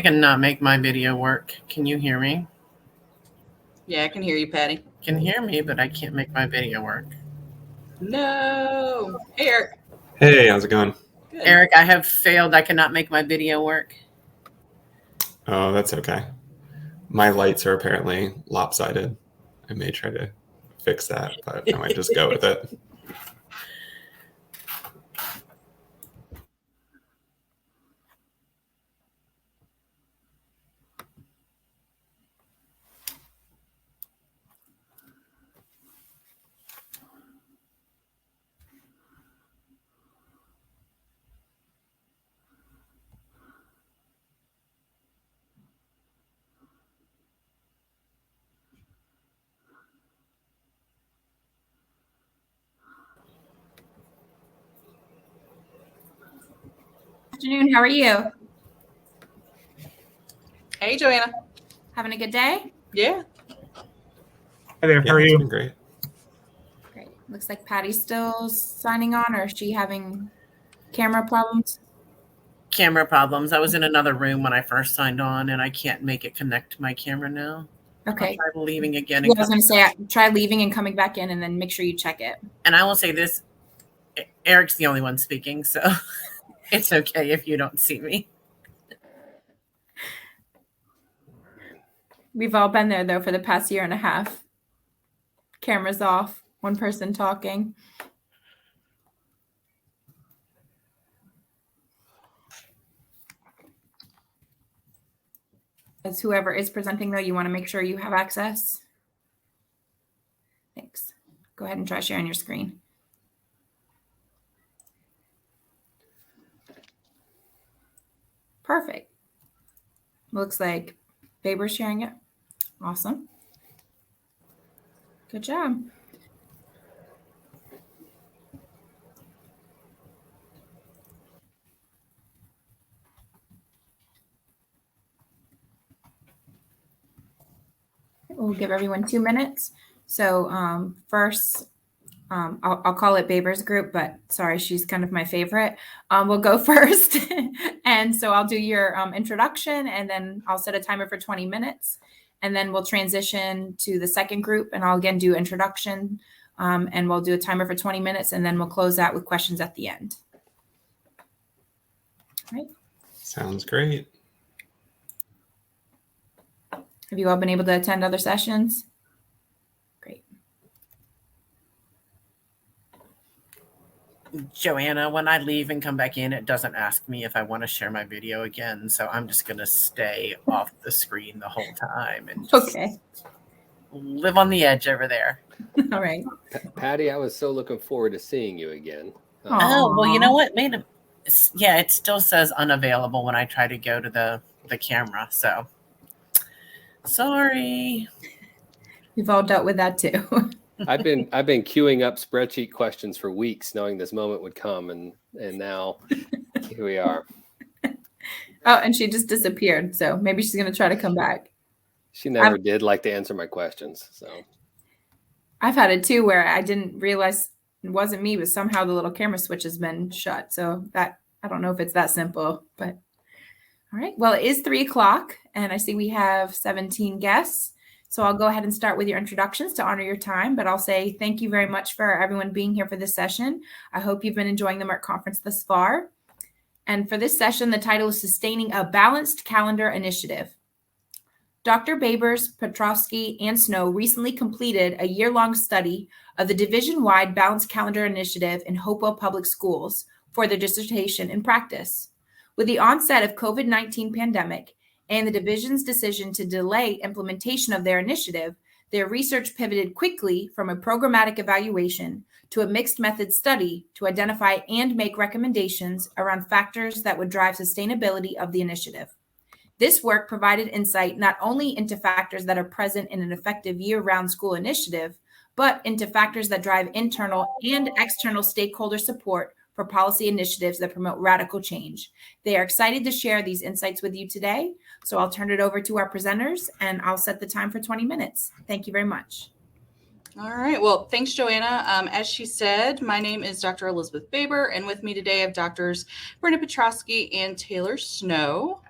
I cannot make my video work. Can you hear me? Yeah, I can hear you, Patty. Can hear me, but I can't make my video work. No. Hey, Eric. Hey, how's it going? Good. Eric, I have failed. I cannot make my video work. Oh, that's okay. My lights are apparently lopsided. I may try to fix that, but I might just go with it. Afternoon. How are you? Hey, Joanna. Having a good day? Yeah. Hi there. How are It's you? been great. Great. Looks like Patty's still signing on, or is she having camera problems? Camera problems. I was in another room when I first signed on, and I can't make it connect to my camera now. Okay. I'll try leaving again. Yeah, I was going to say, try leaving and coming back in, and then make sure you check it. And I will say this, Eric's the only one speaking, so it's okay if you don't see me. We've all been there, though, for the past year and a half. Cameras off, one person talking. As whoever is presenting, though, you want to make sure you have access. Thanks. Go ahead and try sharing your screen. Perfect. Looks like Baber's sharing it. Awesome. Good job. We'll give everyone 2 minutes. So first, I'll call it Baber's group, but sorry, she's kind of my favorite. We'll go first. And so I'll do your introduction, and then I'll set a timer for 20 minutes. And then we'll transition to the second group, and I'll again do introduction, and we'll do a timer for 20 minutes, and then we'll close out with questions at the end. All right. Sounds great. Have you all been able to attend other sessions? Great. Joanna, when I leave and come back in, it doesn't ask me if I want to share my video again. So I'm just going to stay off the screen the whole time and just live on the edge over there. All right. Patty, I was so looking forward to seeing you again. Oh, well, you know what? Yeah, it still says unavailable when I try to go to the camera. So sorry. We've all dealt with that too. I've been queuing up spreadsheet questions for weeks, knowing this moment would come, and now here we are. Oh, and she just disappeared. So maybe she's going to try to come back. She never did like to answer my questions. So I've had it too, where I didn't realize it wasn't me, but somehow the little camera switch has been shut. So that, I don't know if it's that simple, but all right. Well, it is 3:00, and I see we have 17 guests. So I'll go ahead and start with your introductions to honor your time, but I'll say thank you very much for everyone being here for this session. I hope you've been enjoying the MERC conference thus far. And for this session, the title is Sustaining a Balanced Calendar Initiative. Dr. Babers, Petrosky, and Snow recently completed a year-long study of the division-wide Balanced Calendar Initiative in Hopewell Public Schools for their dissertation in practice. With the onset of COVID-19 pandemic, and the division's decision to delay implementation of their initiative, their research pivoted quickly from a programmatic evaluation to a mixed method study to identify and make recommendations around factors that would drive sustainability of the initiative. This work provided insight not only into factors that are present in an effective year-round school initiative, but into factors that drive internal and external stakeholder support for policy initiatives that promote radical change. They are excited to share these insights with you today. So I'll turn it over to our presenters, and I'll set the time for 20 minutes. Thank you very much. All right. Well, thanks, Joanna. As she said, my name is Dr. Elizabeth Baber, and with me today I have Doctors Brenda Petrosky and Taylor Snow.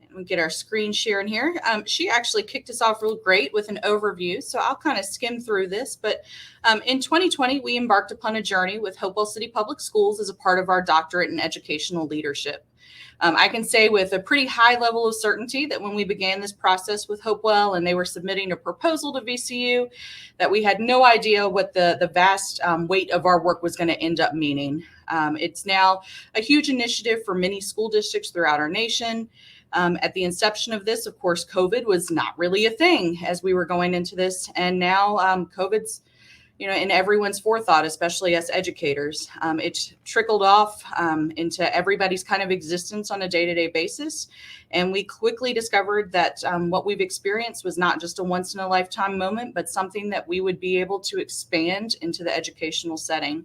And we get our screen sharing here. She actually kicked us off real great with an overview, so I'll kind of skim through this. But in 2020, we embarked upon a journey with Hopewell City Public Schools as a part of our doctorate in educational leadership. I can say with a pretty high level of certainty that when we began this process with Hopewell and they were submitting a proposal to VCU, that we had no idea what the vast weight of our work was going to end up meaning. It's now a huge initiative for many school districts throughout our nation. At the inception of this, of course, COVID was not really a thing as we were going into this. And now COVID's in everyone's forethought, especially us educators. It's trickled off into everybody's kind of existence on a day-to-day basis. And we quickly discovered that what we've experienced was not just a once-in-a-lifetime moment, but something that we would be able to expand into the educational setting.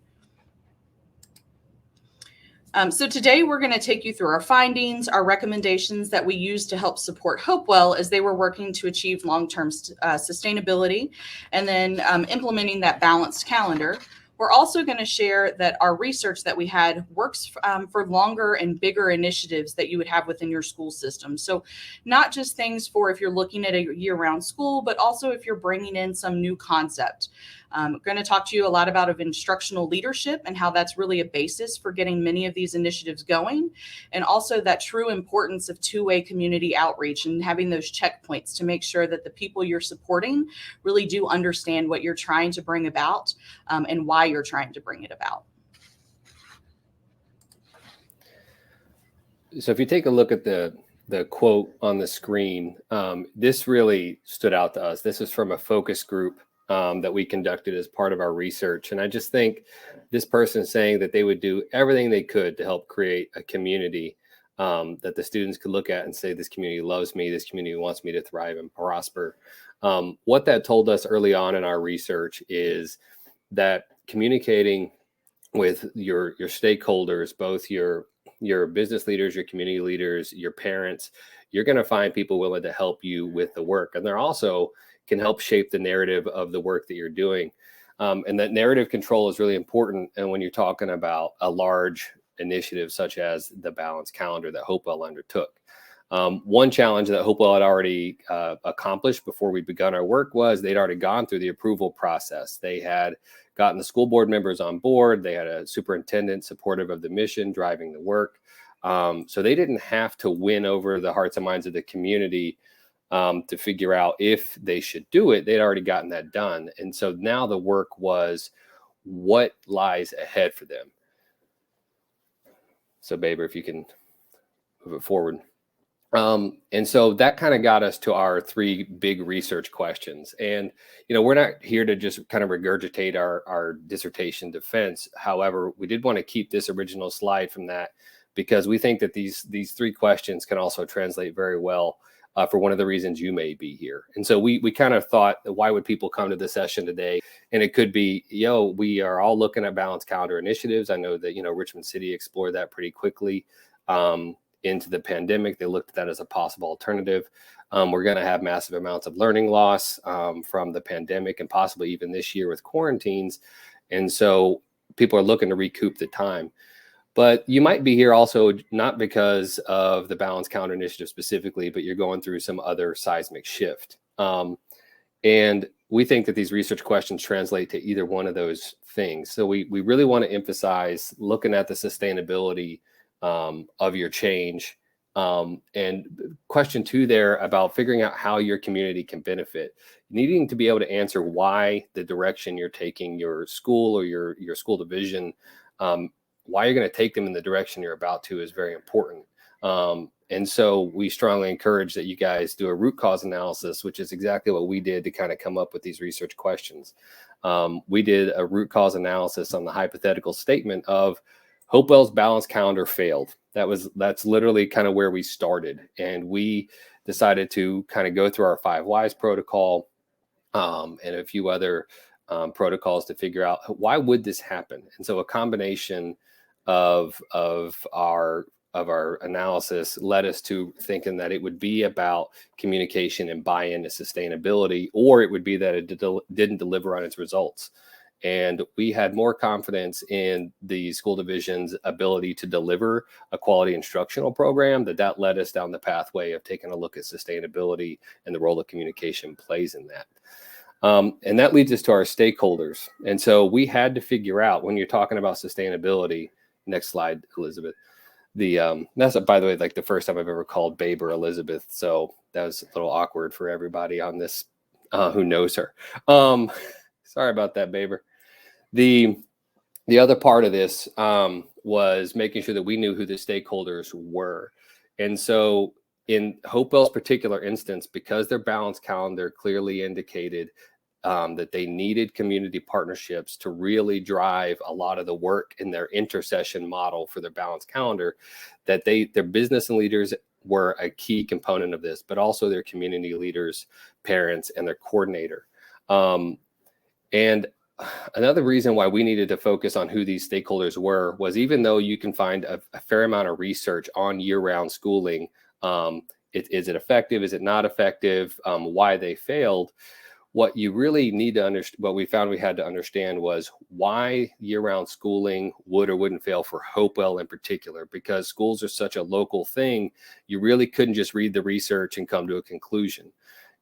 So today we're going to take you through our findings, our recommendations that we use to help support Hopewell as they were working to achieve long-term sustainability, and then implementing that balanced calendar. We're also going to share that our research that we had works for longer and bigger initiatives that you would have within your school system. So not just things for if you're looking at a year-round school, but also if you're bringing in some new concept. I'm going to talk to you a lot about instructional leadership and how that's really a basis for getting many of these initiatives going, and also that true importance of two-way community outreach and having those checkpoints to make sure that the people you're supporting really do understand what you're trying to bring about and why you're trying to bring it about. So if you take a look at the quote on the screen, this really stood out to us. This is from a focus group that we conducted as part of our research. And I just think this person saying that they would do everything they could to help create a community that the students could look at and say, this community loves me, this community wants me to thrive and prosper. What that told us early on in our research is that communicating with your stakeholders, both your business leaders, your community leaders, your parents, you're going to find people willing to help you with the work. And they're also can help shape the narrative of the work that you're doing. And that narrative control is really important. And when you're talking about a large initiative such as the balanced calendar that Hopewell undertook. One challenge that Hopewell had already accomplished before we begun our work was they'd already gone through the approval process. They had gotten the school board members on board. They had a superintendent supportive of the mission, driving the work. So they didn't have to win over the hearts and minds of the community to figure out if they should do it. They'd already gotten that done. And so now the work was what lies ahead for them. So Baber, if you can move it forward. And so that kind of got us to our three big research questions. And, we're not here to just kind of regurgitate our dissertation defense. However, we did want to keep this original slide from that because we think that these three questions can also translate very well for one of the reasons you may be here. And so we kind of thought, why would people come to the session today? And it could be, we are all looking at balanced calendar initiatives. I know that, Richmond City explored that pretty quickly into the pandemic. They looked at that as a possible alternative. We're going to have massive amounts of learning loss from the pandemic and possibly even this year with quarantines. And so people are looking to recoup the time. But you might be here also not because of the balanced calendar initiative specifically, but you're going through some other seismic shift. And we think that these research questions translate to either one of those things. So we really want to emphasize looking at the sustainability of your change. And question 2 there about figuring out how your community can benefit, needing to be able to answer why the direction you're taking your school or your school division, why you're going to take them in the direction you're about to is very important. And so we strongly encourage that you guys do a root cause analysis, which is exactly what we did to kind of come up with these research questions. We did a root cause analysis on the hypothetical statement of Hopewell's balanced calendar failed. That's literally kind of where we started. And we decided to kind of go through our 5 whys protocol and a few other protocols to figure out why would this happen. And so a combination of our analysis led us to thinking that it would be about communication and buy-in to sustainability, or it would be that it didn't deliver on its results. And we had more confidence in the school division's ability to deliver a quality instructional program that led us down the pathway of taking a look at sustainability and the role that communication plays in that. And that leads us to our stakeholders. And so we had to figure out, when you're talking about sustainability, next slide, Elizabeth, that's, by the way, like the first time I've ever called Baber Elizabeth. So that was a little awkward for everybody on this who knows her. Sorry about that, Baber. The other part of this was making sure that we knew who the stakeholders were. And so in Hopewell's particular instance, because their balanced calendar clearly indicated that they needed community partnerships to really drive a lot of the work in their intercession model for their balanced calendar, that their business and leaders were a key component of this, but also their community leaders, parents, and their coordinator. And another reason why we needed to focus on who these stakeholders were was, even though you can find a fair amount of research on year-round schooling, is it effective? Is it not effective? Why they failed? What you really need to understand, what we found we had to understand, was why year-round schooling would or wouldn't fail for Hopewell in particular. Because schools are such a local thing, you really couldn't just read the research and come to a conclusion.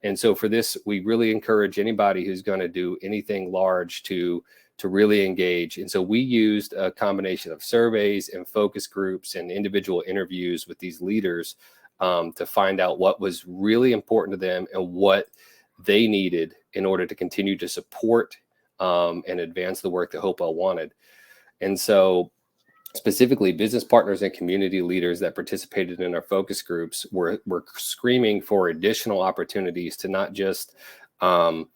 And so for this, we really encourage anybody who's going to do anything large to really engage. And so we used a combination of surveys and focus groups and individual interviews with these leaders to find out what was really important to them and what they needed in order to continue to support and advance the work that Hopewell wanted. And so specifically, business partners and community leaders that participated in our focus groups were screaming for additional opportunities to not just to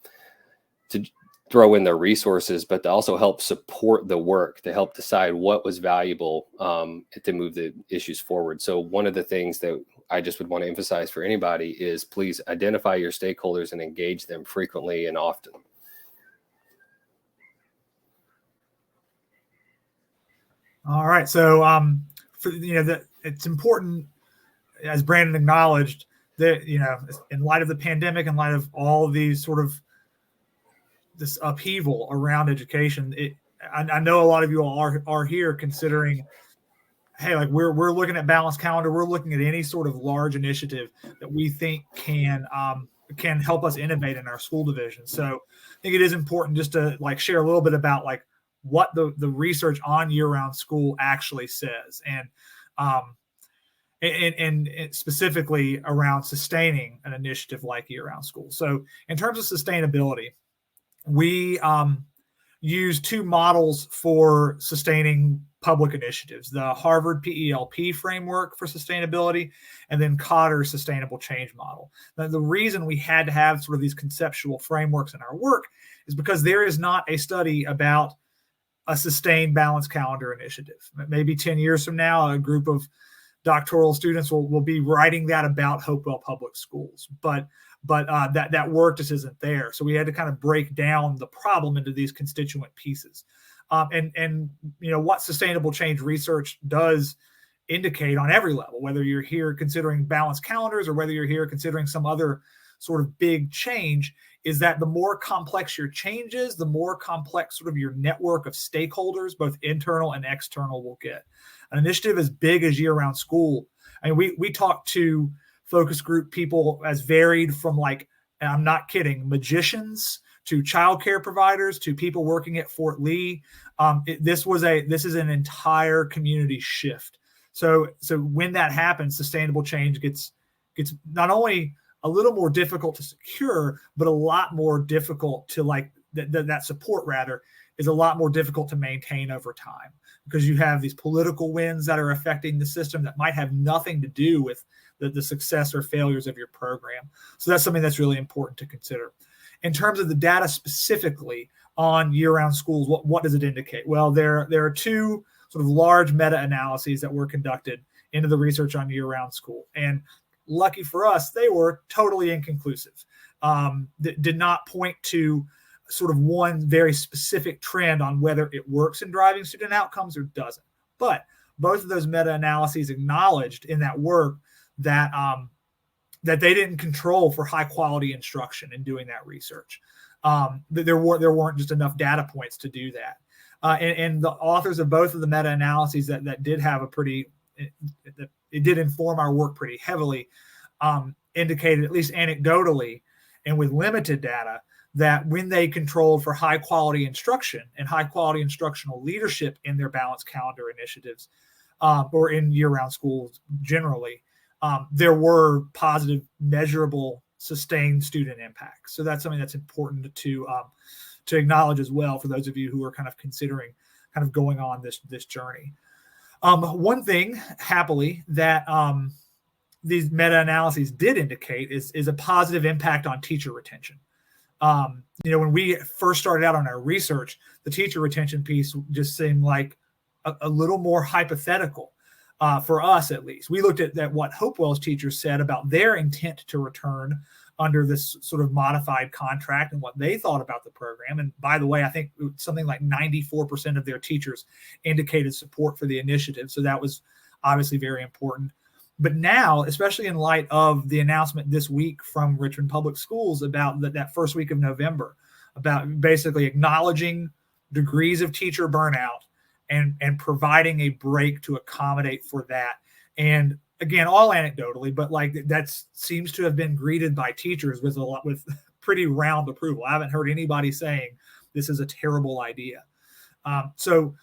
throw in their resources, but to also help support the work, to help decide what was valuable to move the issues forward. So one of the things that I just would want to emphasize for anybody is, please identify your stakeholders and engage them frequently and often. All right. So, it's important, as Brandon acknowledged, that, in light of the pandemic, in light of all of these sort of this upheaval around education, I know a lot of you all are here considering, hey, like we're looking at balanced calendar. We're looking at any sort of large initiative that we think can help us innovate in our school division. So I think it is important just to share a little bit about what the research on year-round school actually says, and specifically around sustaining an initiative like year-round school. So in terms of sustainability, we use two models for sustaining public initiatives: the Harvard PELP framework for sustainability, and then Cotter's sustainable change model. Now, the reason we had to have sort of these conceptual frameworks in our work is because there is not a study about a sustained balanced calendar initiative. Maybe 10 years from now, a group of doctoral students will be writing that about Hopewell Public Schools, but that work just isn't there. So we had to kind of break down the problem into these constituent pieces. And what sustainable change research does indicate on every level, whether you're here considering balanced calendars or whether you're here considering some other sort of big change, is that the more complex your change is, the more complex sort of your network of stakeholders, both internal and external, will get. An initiative as big as year-round school, I mean, we talk to focus group people as varied from, and I'm not kidding, magicians to childcare providers to people working at Fort Lee. This is an entire community shift. So when that happens, sustainable change gets not only a little more difficult to secure, but a lot more difficult to that support rather is a lot more difficult to maintain over time, because you have these political winds that are affecting the system that might have nothing to do with the success or failures of your program. So that's something that's really important to consider. In terms of the data specifically on year-round schools, what does it indicate? Well, there are two sort of large meta-analyses that were conducted into the research on year-round school. And lucky for us, they were totally inconclusive. Did not point to sort of one very specific trend on whether it works in driving student outcomes or doesn't. But both of those meta-analyses acknowledged in that work that they didn't control for high quality instruction in doing that research. There weren't just enough data points to do that. And the authors of both of the meta-analyses that did have it did inform our work pretty heavily, indicated, at least anecdotally and with limited data, that when they controlled for high quality instruction and high quality instructional leadership in their balanced calendar initiatives, or in year-round schools generally, there were positive, measurable, sustained student impacts. So that's something that's important to acknowledge as well for those of you who are kind of considering kind of going on this journey. One thing, happily, that these meta-analyses did indicate is a positive impact on teacher retention. When we first started out on our research, the teacher retention piece just seemed like a little more hypothetical for us, at least. We looked at what Hopewell's teachers said about their intent to return under this sort of modified contract and what they thought about the program. And by the way, I think something like 94% of their teachers indicated support for the initiative. So that was obviously very important. But now, especially in light of the announcement this week from Richmond Public Schools about that first week of November, about basically acknowledging degrees of teacher burnout and providing a break to accommodate for that. And again, all anecdotally, but like that seems to have been greeted by teachers with pretty round approval. I haven't heard anybody saying this is a terrible idea. So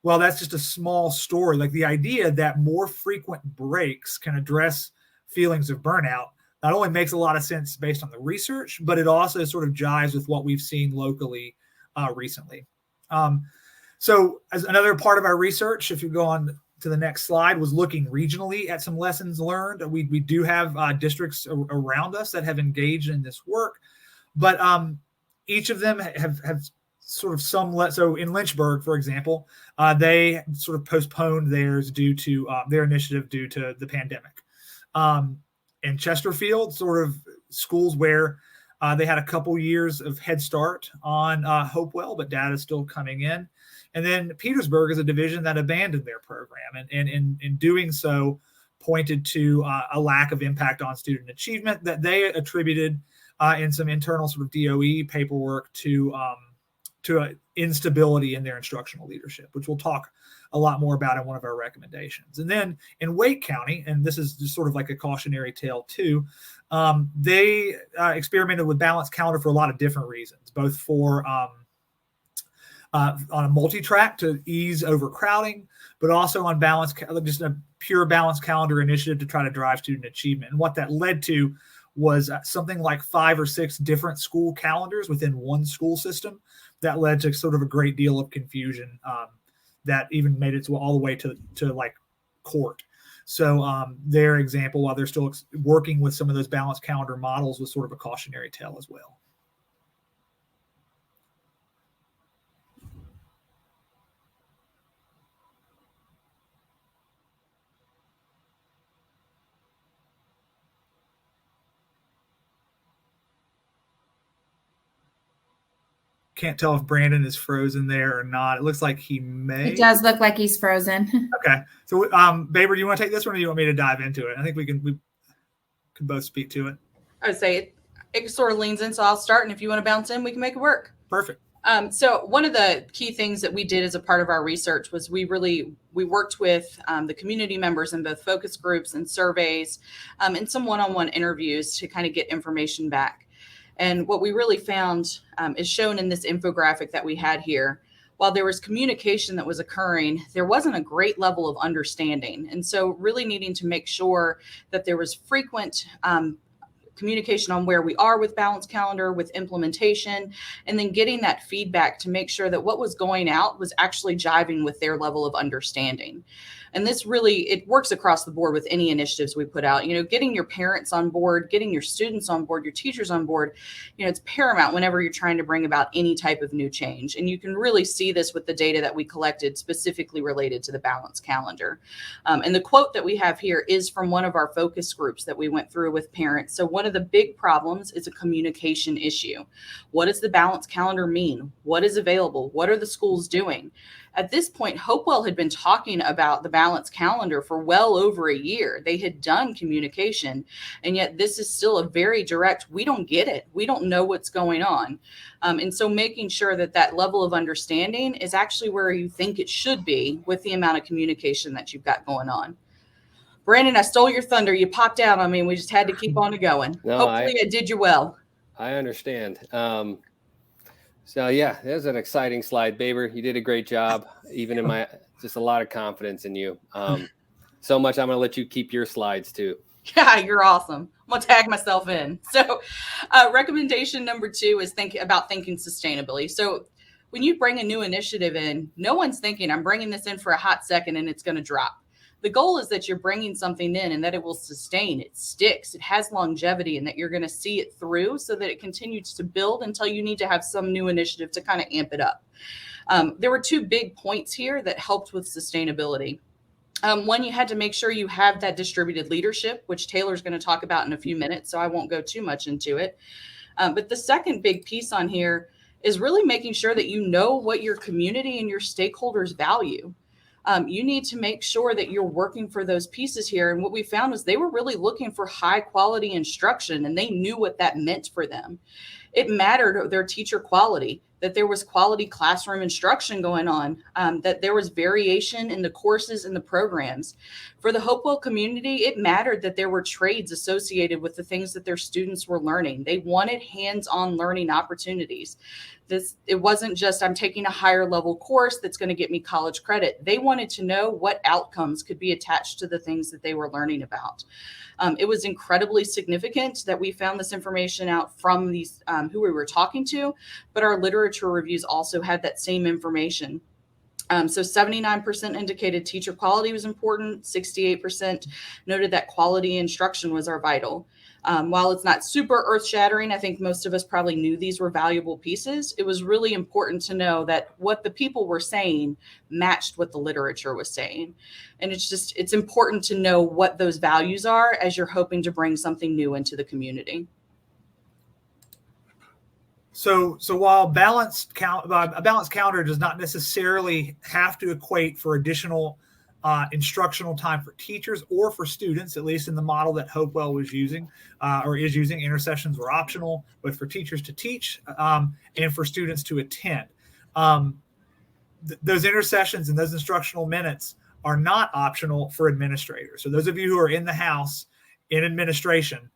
well, that's just a small story. Like the idea that more frequent breaks can address feelings of burnout not only makes a lot of sense based on the research, but it also sort of jives with what we've seen locally recently. So as another part of our research, if you go on to the next slide, was looking regionally at some lessons learned. We do have districts around us that have engaged in this work, but each of them have sort of so in Lynchburg, for example, they sort of postponed theirs due to their initiative due to the pandemic. In Chesterfield, sort of schools where they had a couple years of head start on Hopewell, but data is still coming in. And then Petersburg is a division that abandoned their program, and in doing so pointed to a lack of impact on student achievement that they attributed in some internal sort of DOE paperwork to instability in their instructional leadership, which we'll talk a lot more about in one of our recommendations. And then in Wake County, and this is just sort of like a cautionary tale too, they experimented with balanced calendar for a lot of different reasons, both for on a multi-track to ease overcrowding, but also on just a pure balanced calendar initiative to try to drive student achievement. And what that led to was something like 5 or 6 different school calendars within one school system that led to sort of a great deal of confusion that even made it all the way to like court. So their example, while they're still working with some of those balanced calendar models, was sort of a cautionary tale as well. Can't tell if Brandon is frozen there or not. It looks like he may. It does look like he's frozen. Okay. So, Baber, do you want to take this one or do you want me to dive into it? I think we can both speak to it. I would say it sort of leans in, so I'll start. And if you want to bounce in, we can make it work. Perfect. So one of the key things that we did as a part of our research was we worked with the community members in both focus groups and surveys and some one-on-one interviews to kind of get information back. And what we really found is shown in this infographic that we had here. While there was communication that was occurring, there wasn't a great level of understanding. And so really needing to make sure that there was frequent communication on where we are with balanced calendar, with implementation, and then getting that feedback to make sure that what was going out was actually jiving with their level of understanding. And this really, it works across the board with any initiatives we put out. Getting your parents on board, getting your students on board, your teachers on board, it's paramount whenever you're trying to bring about any type of new change. And you can really see this with the data that we collected specifically related to the balanced calendar. And the quote that we have here is from one of our focus groups that we went through with parents. So one one of the big problems is a communication issue. What does the balanced calendar mean? What is available? What are the schools doing? At this point, Hopewell had been talking about the balanced calendar for well over a year. They had done communication, and yet this is still a very direct, we don't get it. We don't know what's going on. And so making sure that that level of understanding is actually where you think it should be with the amount of communication that you've got going on. Brandon, I stole your thunder. You popped out on me, and we just had to keep on going. No, Hopefully I did you well. I understand. So yeah, there's an exciting slide, Baber. You did a great job. Even in just a lot of confidence in you. So much, I'm going to let you keep your slides too. Yeah, you're awesome. I'm going to tag myself in. So recommendation number 2 is thinking sustainably. So when you bring a new initiative in, no one's thinking, I'm bringing this in for a hot second and it's going to drop. The goal is that you're bringing something in and that it will sustain, it sticks, it has longevity, and that you're going to see it through so that it continues to build until you need to have some new initiative to kind of amp it up. There were 2 big points here that helped with sustainability. One, you had to make sure you have that distributed leadership, which Taylor's going to talk about in a few minutes, so I won't go too much into it. But the second big piece on here is really making sure that you know what your community and your stakeholders value. You need to make sure that you're working for those pieces here. And what we found was they were really looking for high quality instruction, and they knew what that meant for them. It mattered their teacher quality, that there was quality classroom instruction going on, that there was variation in the courses and the programs. For the Hopewell community, it mattered that there were trades associated with the things that their students were learning. They wanted hands-on learning opportunities. It wasn't just, I'm taking a higher level course that's going to get me college credit. They wanted to know what outcomes could be attached to the things that they were learning about. It was incredibly significant that we found this information out from these who we were talking to, but our literature reviews also had that same information. So 79% indicated teacher quality was important. 68% noted that quality instruction was our vital. While it's not super earth-shattering, I think most of us probably knew these were valuable pieces. It was really important to know that what the people were saying matched what the literature was saying. And it's important to know what those values are as you're hoping to bring something new into the community. So while a balanced calendar does not necessarily have to equate for additional instructional time for teachers or for students, at least in the model that Hopewell was using or is using, intersessions were optional, but for teachers to teach and for students to attend. Those intersessions and those instructional minutes are not optional for administrators. So those of you who are in the house in administration,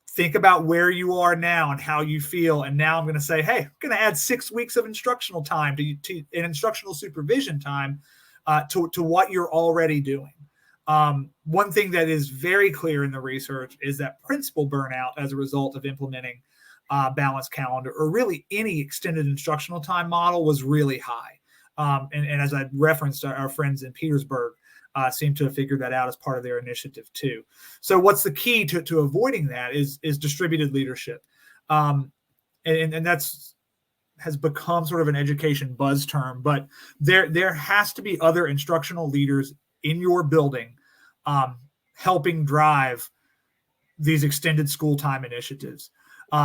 think about where you are now and how you feel. And now I'm going to say, hey, I'm going to add 6 weeks of instructional time to instructional supervision time to what you're already doing. One thing that is very clear in the research is that principal burnout as a result of implementing balanced calendar, or really any extended instructional time model, was really high. And as I referenced, our friends in Petersburg seem to have figured that out as part of their initiative too. So what's the key to avoiding that is distributed leadership. And that's has become sort of an education buzz term, but there has to be other instructional leaders in your building helping drive these extended school time initiatives,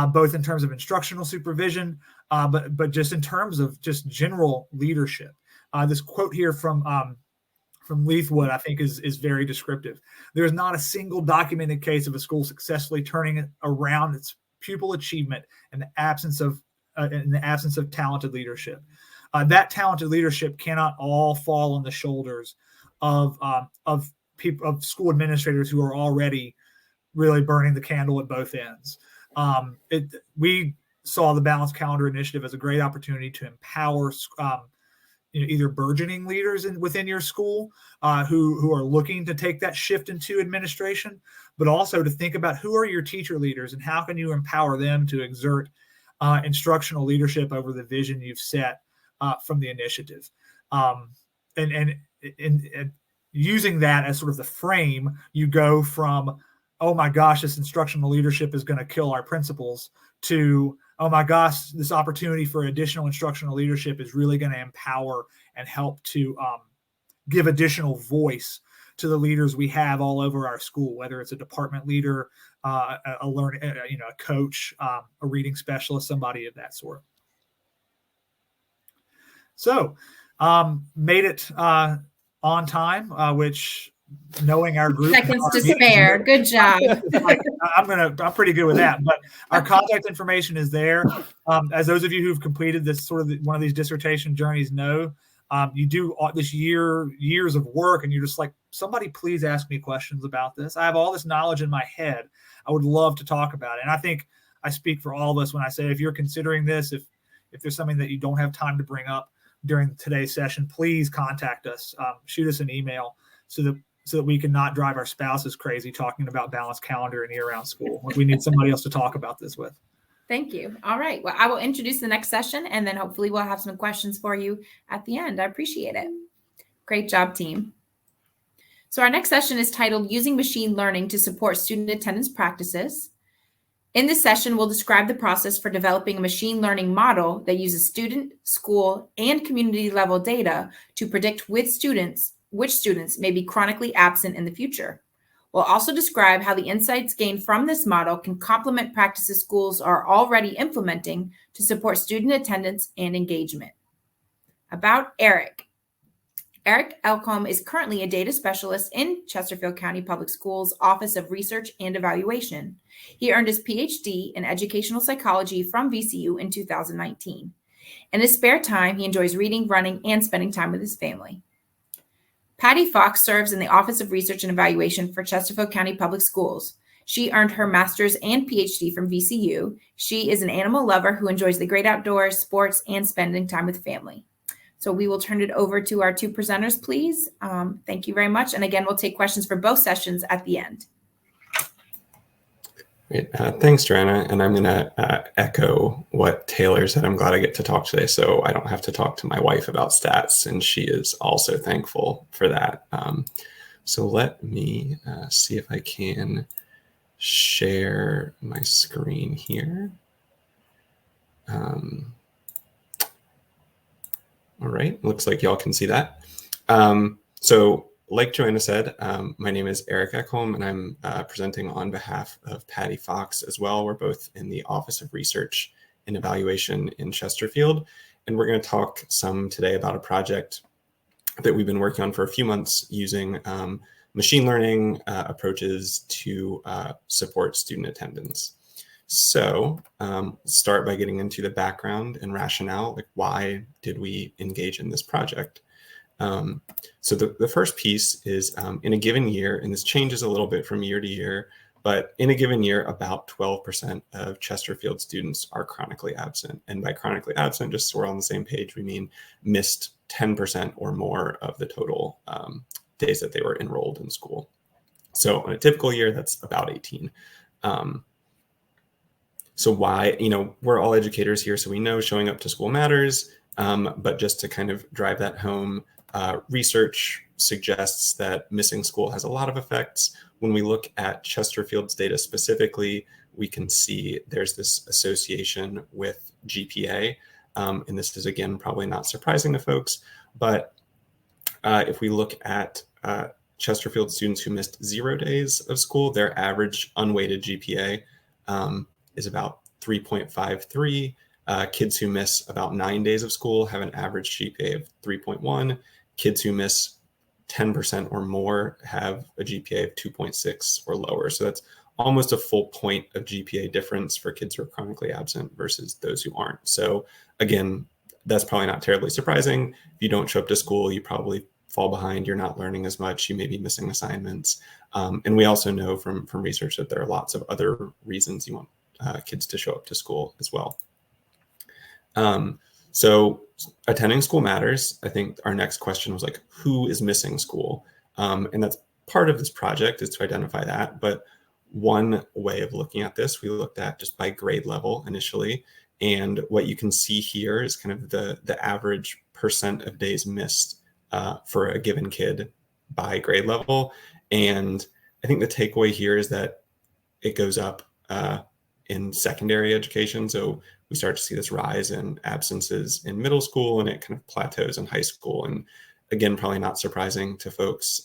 both in terms of instructional supervision, but just in terms of just general leadership. This quote here from Leithwood, I think, is very descriptive. There is not a single documented case of a school successfully turning around its pupil achievement in the absence of talented leadership. That talented leadership cannot all fall on the shoulders of school administrators who are already really burning the candle at both ends. We saw the Balanced Calendar Initiative as a great opportunity to empower either burgeoning leaders within your school who are looking to take that shift into administration, but also to think about who are your teacher leaders and how can you empower them to exert instructional leadership over the vision you've set from the initiative. And using that as sort of the frame, you go from, oh my gosh, this instructional leadership is going to kill our principals, to, oh my gosh, this opportunity for additional instructional leadership is really going to empower and help to give additional voice to the leaders we have all over our school, whether it's a department leader, a coach, a reading specialist, somebody of that sort. So made it on time, which knowing our group. Seconds to spare. Good job. I'm pretty good with that, but our contact information is there. As those of you who've completed this one of these dissertation journeys know, you do this years of work and you're just like, somebody please ask me questions about this. I have all this knowledge in my head. I would love to talk about it. And I think I speak for all of us when I say, if you're considering this, if there's something that you don't have time to bring up during today's session, please contact us, shoot us an email so that we can not drive our spouses crazy talking about balanced calendar and year-round school. We need somebody else to talk about this with. Thank you. All right. Well, I will introduce the next session, and then hopefully we'll have some questions for you at the end. I appreciate it. Great job, team. So our next session is titled Using Machine Learning to Support Student Attendance Practices. In this session, we'll describe the process for developing a machine learning model that uses student, school, and community level data to predict which students may be chronically absent in the future. We'll also describe how the insights gained from this model can complement practices schools are already implementing to support student attendance and engagement. About Eric. Eric Ekholm is currently a data specialist in Chesterfield County Public Schools Office of Research and Evaluation. He earned his PhD in educational psychology from VCU in 2019. In his spare time, he enjoys reading, running, and spending time with his family. Patty Fox serves in the Office of Research and Evaluation for Chesterfield County Public Schools. She earned her master's and PhD from VCU. She is an animal lover who enjoys the great outdoors, sports, and spending time with family. So we will turn it over to our two presenters, please. Thank you very much. And again, we'll take questions for both sessions at the end. Great. Thanks, Joanna. And I'm going to echo what Taylor said. I'm glad I get to talk today, so I don't have to talk to my wife about stats, and she is also thankful for that. So let me see if I can share my screen here. All right, looks like y'all can see that. So like Joanna said, my name is Eric Ekholm, and I'm presenting on behalf of Patty Fox as well. We're both in the Office of Research and Evaluation in Chesterfield, and we're going to talk some today about a project that we've been working on for a few months using machine learning approaches to support student attendance. So start by getting into the background and rationale, like why did we engage in this project? So the first piece is in a given year, and this changes a little bit from year to year, but in a given year, about 12% of Chesterfield students are chronically absent. And by chronically absent, just so we're on the same page, we mean missed 10% or more of the total days that they were enrolled in school. So in a typical year, that's about 18. So why, we're all educators here, so we know showing up to school matters, but just to kind of drive that home, research suggests that missing school has a lot of effects. When we look at Chesterfield's data specifically, we can see there's this association with GPA. And this is, again, probably not surprising to folks, but if we look at Chesterfield students who missed 0 days of school, their average unweighted GPA is about 3.53. Kids who miss about 9 days of school have an average GPA of 3.1. Kids who miss 10% or more have a GPA of 2.6 or lower. So that's almost a full point of GPA difference for kids who are chronically absent versus those who aren't. So again, that's probably not terribly surprising. If you don't show up to school, you probably fall behind. You're not learning as much. You may be missing assignments. And we also know from research that there are lots of other reasons you want kids to show up to school as well. So attending school matters. I think our next question was like, who is missing school? And that's part of this project, is to identify that. But one way of looking at this, we looked at just by grade level initially. And what you can see here is kind of the average percent of days missed for a given kid by grade level. And I think the takeaway here is that it goes up in secondary education. So we start to see this rise in absences in middle school, and it kind of plateaus in high school. And again, probably not surprising to folks.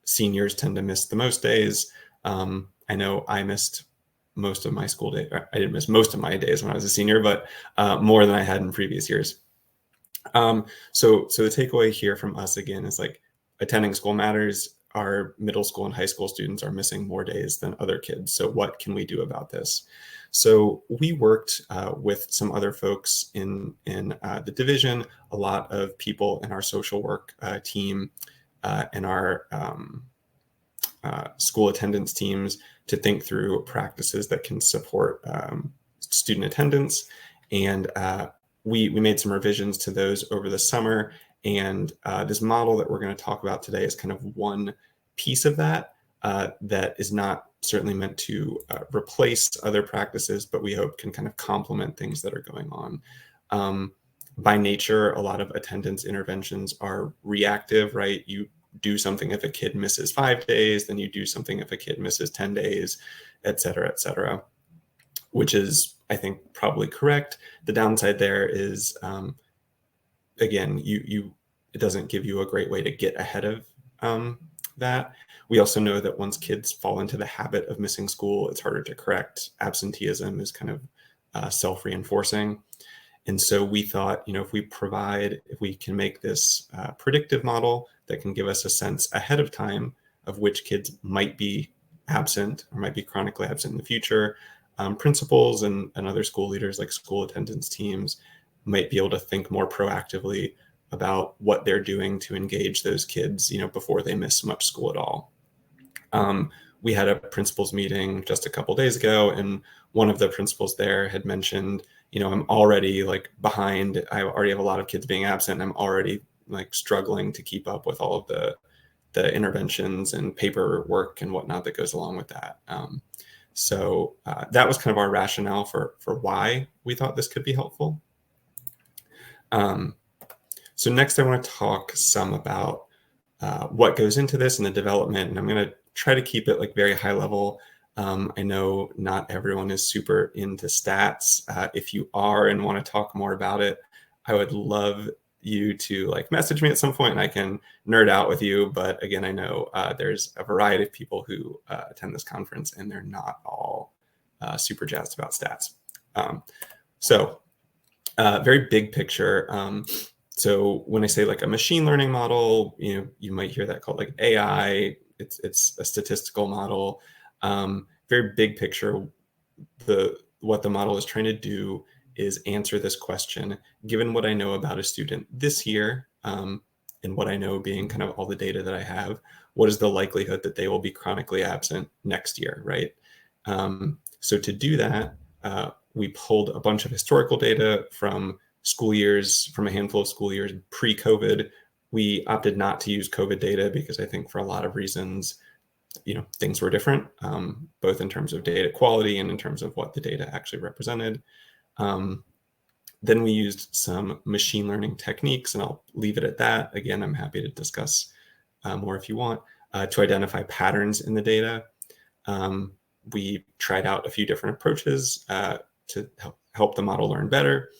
seniors tend to miss the most days. I know I missed most of my school day. I didn't miss most of my days when I was a senior, but more than I had in previous years. So the takeaway here from us again is like attending school matters. Our middle school and high school students are missing more days than other kids. So what can we do about this? So we worked with some other folks in the division, a lot of people in our social work team and our school attendance teams to think through practices that can support student attendance. And we made some revisions to those over the summer. And this model that we're going to talk about today is kind of one piece of that that is not certainly meant to replace other practices, but we hope can kind of complement things that are going on. By nature, a lot of attendance interventions are reactive, right? You do something if a kid misses 5 days, then you do something if a kid misses 10 days, et cetera, which is, I think, probably correct. The downside there is, again, it doesn't give you a great way to get ahead of that. We also know that once kids fall into the habit of missing school, it's harder to correct. Absenteeism is kind of self-reinforcing. And so we thought, if we can make this predictive model that can give us a sense ahead of time of which kids might be absent or might be chronically absent in the future, principals and other school leaders like school attendance teams might be able to think more proactively about what they're doing to engage those kids, before they miss much school at all. We had a principals meeting just a couple days ago, and one of the principals there had mentioned, I'm already like behind. I already have a lot of kids being absent. And I'm already like struggling to keep up with all of the interventions and paperwork and whatnot that goes along with that. So that was kind of our rationale for why we thought this could be helpful. So next I want to talk some about what goes into this and the development, and I'm going to try to keep it like very high level. I know not everyone is super into stats. If you are and want to talk more about it, I would love you to like message me at some point and I can nerd out with you. But again, I know there's a variety of people who attend this conference and they're not all super jazzed about stats. So very big picture. So when I say like a machine learning model, you might hear that called like AI. It's a statistical model. Very big picture. What the model is trying to do is answer this question, given what I know about a student this year, and what I know being kind of all the data that I have, what is the likelihood that they will be chronically absent next year, right? So to do that, we pulled a bunch of historical data from school years, from a handful of school years pre-COVID. We opted not to use COVID data because I think for a lot of reasons, things were different, both in terms of data quality and in terms of what the data actually represented. Then we used some machine learning techniques, and I'll leave it at that. Again, I'm happy to discuss more if you want, to identify patterns in the data. We tried out a few different approaches to help the model learn better.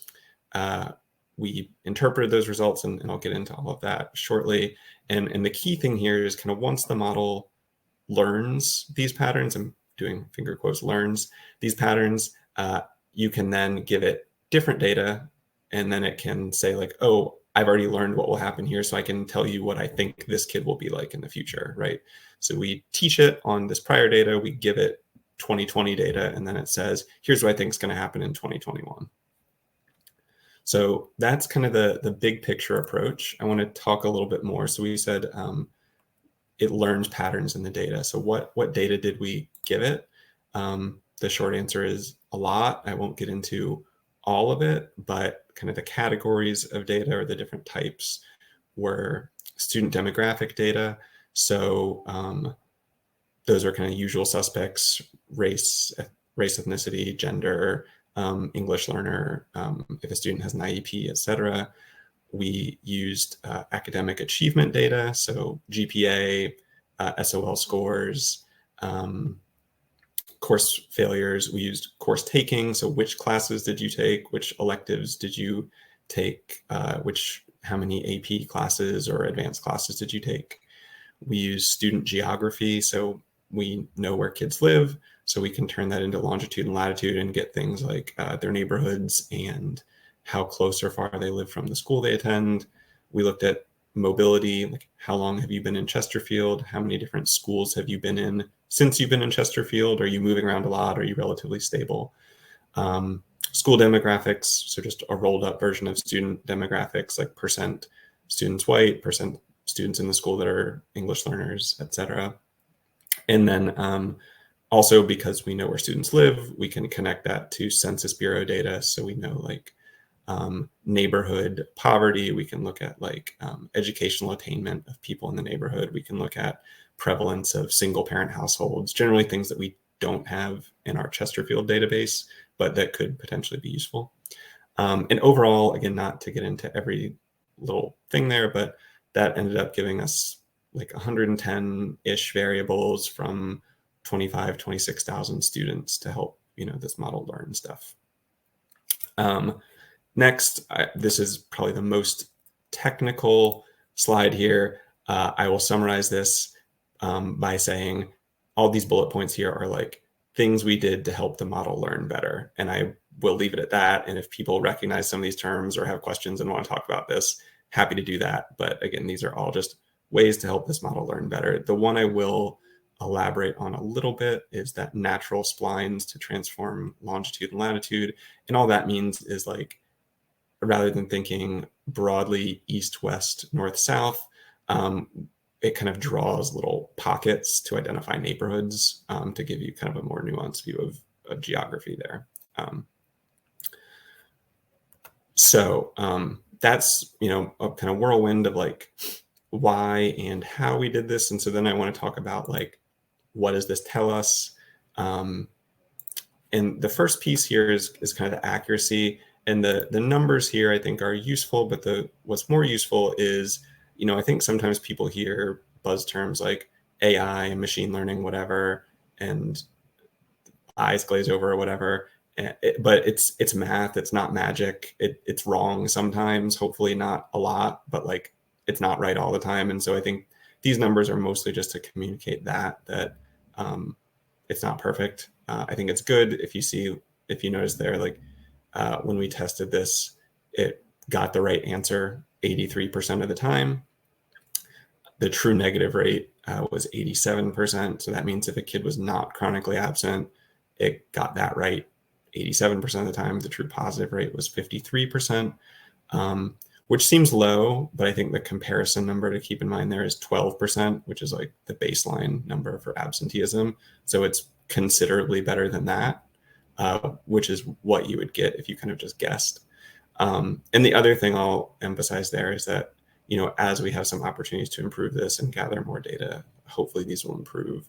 We interpreted those results, and I'll get into all of that shortly. And the key thing here is kind of once the model learns these patterns, I'm doing finger quotes, learns these patterns, you can then give it different data, and then it can say like, oh, I've already learned what will happen here, so I can tell you what I think this kid will be like in the future, right? So we teach it on this prior data, we give it 2020 data, and then it says, here's what I think is going to happen in 2021. So that's kind of the big picture approach. I want to talk a little bit more. So we said it learns patterns in the data. So what data did we give it? The short answer is a lot. I won't get into all of it, but kind of the categories of data or the different types were student demographic data. So those are kind of usual suspects: race, ethnicity, gender, English learner, if a student has an IEP, et cetera. We used academic achievement data, so GPA, SOL scores, course failures. We used course taking, so which classes did you take, which electives did you take, how many AP classes or advanced classes did you take. We use student geography, so we know where kids live, so we can turn that into longitude and latitude and get things like their neighborhoods and how close or far they live from the school they attend. We looked at mobility, like how long have you been in Chesterfield? How many different schools have you been in since you've been in Chesterfield? Are you moving around a lot? Are you relatively stable? School demographics, so just a rolled up version of student demographics, like percent students white, percent students in the school that are English learners, etc. And then also, because we know where students live, we can connect that to Census Bureau data. So we know like neighborhood poverty. We can look at like educational attainment of people in the neighborhood. We can look at prevalence of single parent households, generally things that we don't have in our Chesterfield database, but that could potentially be useful. And overall, again, not to get into every little thing there, but that ended up giving us like 110-ish variables from 26,000 students to help, this model learn stuff. Next, this is probably the most technical slide here. I will summarize this by saying all these bullet points here are like things we did to help the model learn better. And I will leave it at that. And if people recognize some of these terms or have questions and want to talk about this, happy to do that. But again, these are all just ways to help this model learn better. The one I will elaborate on a little bit is that natural splines to transform longitude and latitude. And all that means is like, rather than thinking broadly east, west, north, south, it kind of draws little pockets to identify neighborhoods to give you kind of a more nuanced view of geography there. So that's, a kind of whirlwind of like why and how we did this. And so then I want to talk about like, what does this tell us? And the first piece here is kind of the accuracy. And the numbers here, I think, are useful, but what's more useful is, I think sometimes people hear buzz terms like AI, machine learning, whatever, and eyes glaze over or whatever. But it's math. It's not magic. It's wrong sometimes, hopefully not a lot, but like it's not right all the time. And so I think these numbers are mostly just to communicate that it's not perfect. I think it's good if you notice there, like when we tested this, it got the right answer 83% of the time. The true negative rate was 87%. So that means if a kid was not chronically absent, it got that right 87% of the time. The true positive rate was 53%, which seems low, but I think the comparison number to keep in mind there is 12%, which is like the baseline number for absenteeism. So it's considerably better than that, which is what you would get if you kind of just guessed. And the other thing I'll emphasize there is that, as we have some opportunities to improve this and gather more data, hopefully these will improve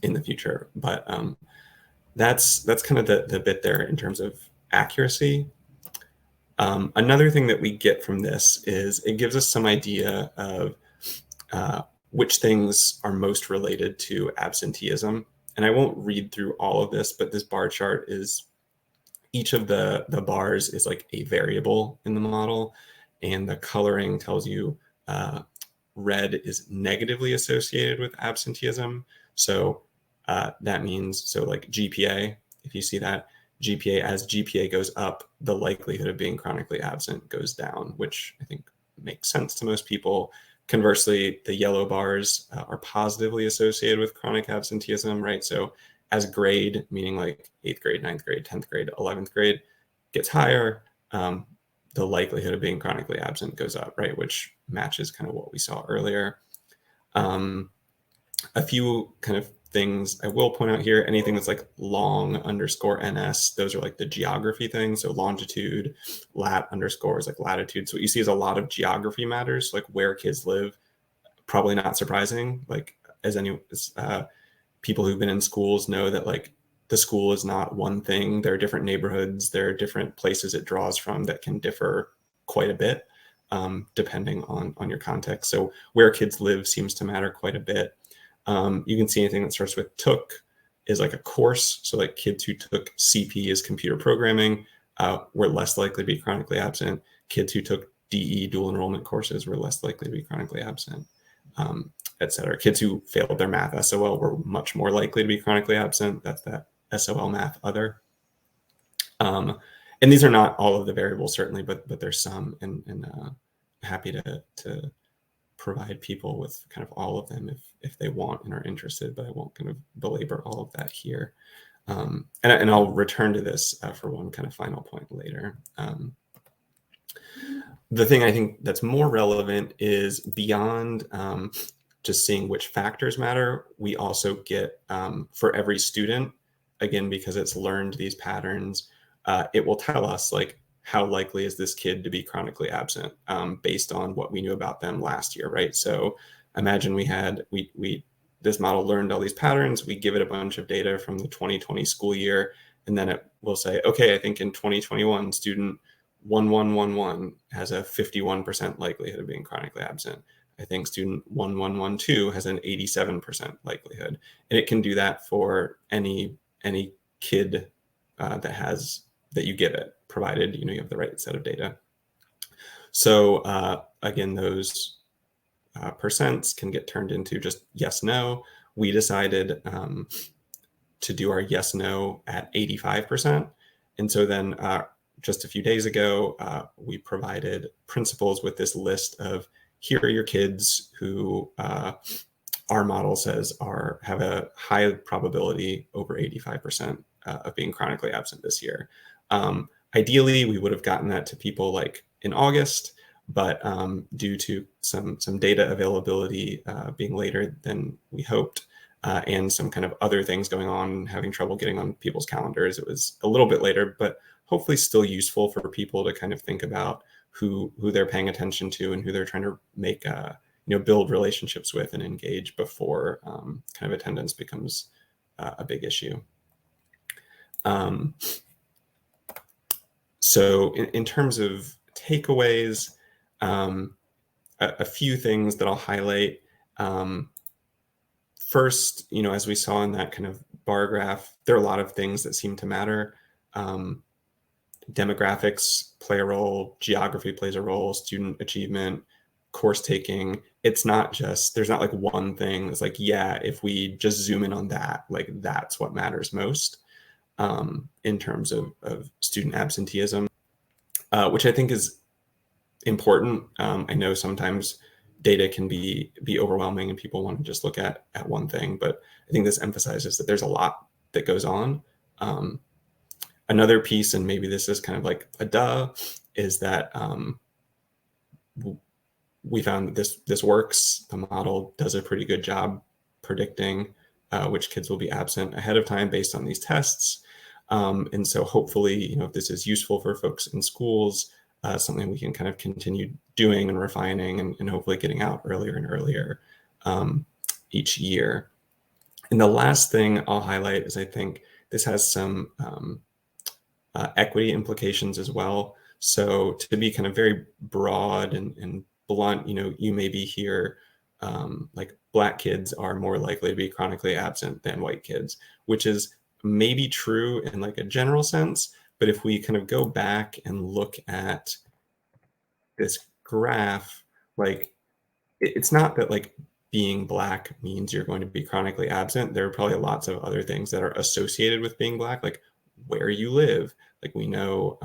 in the future. But that's kind of the bit there in terms of accuracy. Another thing that we get from this is it gives us some idea of which things are most related to absenteeism. And I won't read through all of this, but this bar chart is, each of the bars is like a variable in the model. And the coloring tells you red is negatively associated with absenteeism. So that means, like GPA, if you see that, as GPA goes up, the likelihood of being chronically absent goes down, which I think makes sense to most people. Conversely, the yellow bars are positively associated with chronic absenteeism, right? So as grade, meaning like 8th grade, 9th grade, 10th grade, 11th grade gets higher, the likelihood of being chronically absent goes up, right? Which matches kind of what we saw earlier. A few kind of things I will point out here, anything that's like long_NS, those are like the geography things. So longitude, lat underscore is like latitude. So what you see is a lot of geography matters, like where kids live. Probably not surprising. Like people who've been in schools know that like the school is not one thing. There are different neighborhoods. There are different places it draws from that can differ quite a bit depending on your context. So where kids live seems to matter quite a bit. You can see anything that starts with took is like a course. So like kids who took CP as computer programming were less likely to be chronically absent. Kids who took DE dual enrollment courses were less likely to be chronically absent. et cetera. Kids who failed their math SOL were much more likely to be chronically absent. That's that SOL math other. And these are not all of the variables, certainly, but there's some, and happy to provide people with kind of all of them if they want and are interested, but I won't kind of belabor all of that here. And I'll return to this for one kind of final point later. The thing I think that's more relevant is beyond just seeing which factors matter, we also get for every student, again, because it's learned these patterns, it will tell us like how likely is this kid to be chronically absent based on what we knew about them last year, right? So imagine this model learned all these patterns, we give it a bunch of data from the 2020 school year, and then it will say, okay, I think in 2021, student 1111 has a 51% likelihood of being chronically absent. I think student 1112 has an 87% likelihood. And it can do that for any kid that you give it, provided you have the right set of data. So again, those percents can get turned into just yes, no. We decided to do our yes, no at 85%. And so then just a few days ago, we provided principals with this list of here are your kids who our model says have a high probability over 85% of being chronically absent this year. Ideally, we would have gotten that to people like in August, but due to some data availability being later than we hoped, and some kind of other things going on, having trouble getting on people's calendars, it was a little bit later, but hopefully still useful for people to kind of think about who they're paying attention to and who they're trying to make build relationships with and engage before kind of attendance becomes a big issue. So in terms of takeaways, a few things that I'll highlight. First, as we saw in that kind of bar graph, there are a lot of things that seem to matter. Demographics play a role, geography plays a role, student achievement, course taking. There's not like one thing that's like, yeah, if we just zoom in on that, like that's what matters most in terms of student absenteeism, which I think is important. I know sometimes data can be overwhelming and people want to just look at one thing, but I think this emphasizes that there's a lot that goes on. Another piece, and maybe this is kind of like a duh, is that we found that this works. The model does a pretty good job predicting which kids will be absent ahead of time based on these tests. And so hopefully, if this is useful for folks in schools, something we can kind of continue doing and refining and hopefully getting out earlier and earlier each year. And the last thing I'll highlight is I think this has some equity implications as well. So to be kind of very broad and blunt, you maybe hear like Black kids are more likely to be chronically absent than white kids, which is maybe true in like a general sense. But if we kind of go back and look at this graph, like it's not that like being Black means you're going to be chronically absent. There are probably lots of other things that are associated with being Black, like where you live. Like we know